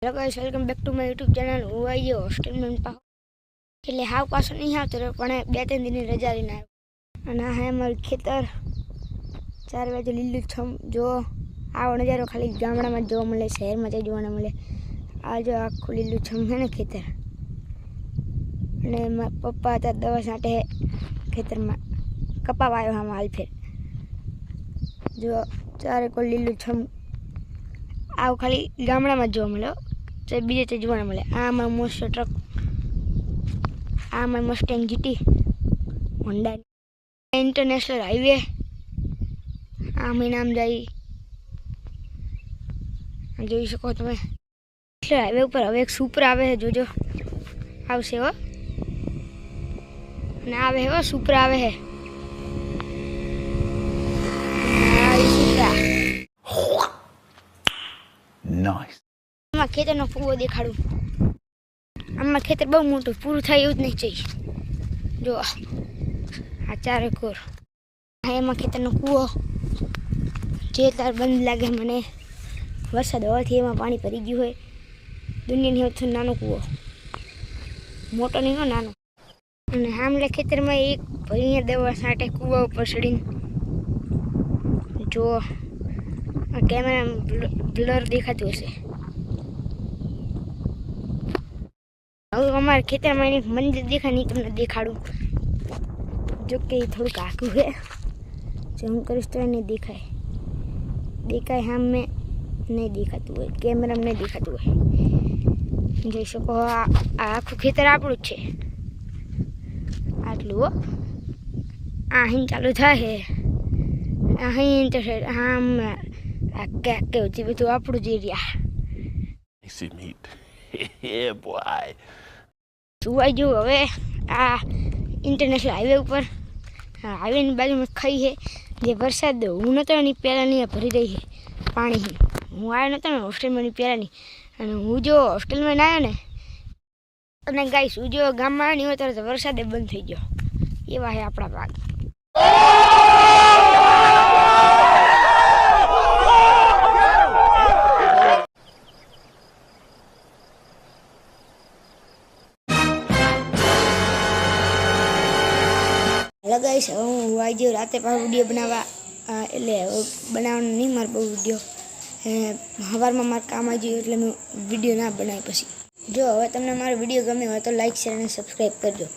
Hello guys, welcome back to my YouTube channel. હું આવી ગયો હોસ્ટેલમાં પાછો, એટલે હાવ પાછો નહીં આવતો પણ 2-3 દિનની રજા લઈને આવ્યો. અને આ હે અમારું ખેતર, ચાર બાજુ લીલુંછમ. જો આવો નજારો ખાલી ગામડામાં જ જોવા મળે, શહેરમાં જ જોવા ન મળે. આ જો આખું લીલુંછમ છે ને ખેતર. અને મારા પપ્પા હતા દવા છાંટે ખેતરમાં, કપા વાયો આમાં હાલ ફેર. જો ચારે કોઈ લીલુંછમ, આવું ખાલી ગામડામાં જ જોવા મળે, બીજે તે જોવા મળે. આ મારું મોસ્ટ ટ્રક, આ મારી Mustang GT Honda international highway. આ મેં નામ જાય જોઈ શકો તમે. નેશનલ હાઈવે ઉપર હવે એક સુપર આવે છે, જોજો આવશે હો. અને આવે હો સુપર આવે છે. Nice. આમાં ખેતરનો ફૂવો દેખાડું. આમાં ખેતર બહુ મોટું, પૂરું થાય એવું જ નહીં જોઈએ. જો આ ચારે કોર, આ એમાં ખેતરનો કૂવો. જે તાર બંધ લાગે મને, વરસાદ હોવાથી એમાં પાણી ભરી ગયું હોય. દુનિયાની સૌથી નાનો કૂવો, મોટો નહીં હો, નાનો. અને આમલે ખેતરમાં એક ભાઈ દવા છાંટે કૂવા ઉપર ચડીને. જો આ કેમેરા બ્લર દેખાતું હશે. હવે અમારા ખેતરમાં એક મંદિર દેખાય નહીં, તમને દેખાડું. જો કે થોડુંક આખું છે, જો હું કરીશ તો એને દેખાય. દેખાય હા, મેં નહીં દેખાતું હોય, કેમેરામાં નહીં દેખાતું હોય. જોઈ શકો આ આખું ખેતર આપણું જ છે. આટલું હો, અહીં ચાલુ થાય છે, અહીં તો આમ કે બધું આપણું જ area. Easy meat. Yeah, boy. સુવાઈ ગયું હવે આ ઇન્ટરનેશનલ હાઈવે ઉપર. હાઈવેની બાજુમાં ખાઈ છે, જે વરસાદ હું નહોતો એની પહેલાંની ભરી રહી છે પાણી. હું આવ્યો નહોતો ને હોસ્ટેલમાં ની પહેલાંની. અને હું જો હોસ્ટેલમાં ના આવ્યો ને, અને ગાઈસ હું જો ગામમાં આવ્યો નહીં હોય તો વરસાદે બંધ થઈ ગયો. એવા છે આપણા ભાગ. હેલો ગાઈસ, હવે હું આવી ગયો રાતે પાછો વિડીયો બનાવવા. એટલે બનાવવાનો નહીં મારે બહુ વિડીયો. સવારમાં મારે કામ આવી ગયું એટલે મેં વિડીયો ના બનાવી. પછી જો હવે તમને મારો વિડીયો ગમ્યો હોય તો લાઈક, શેર અને સબસ્ક્રાઈબ કરજો.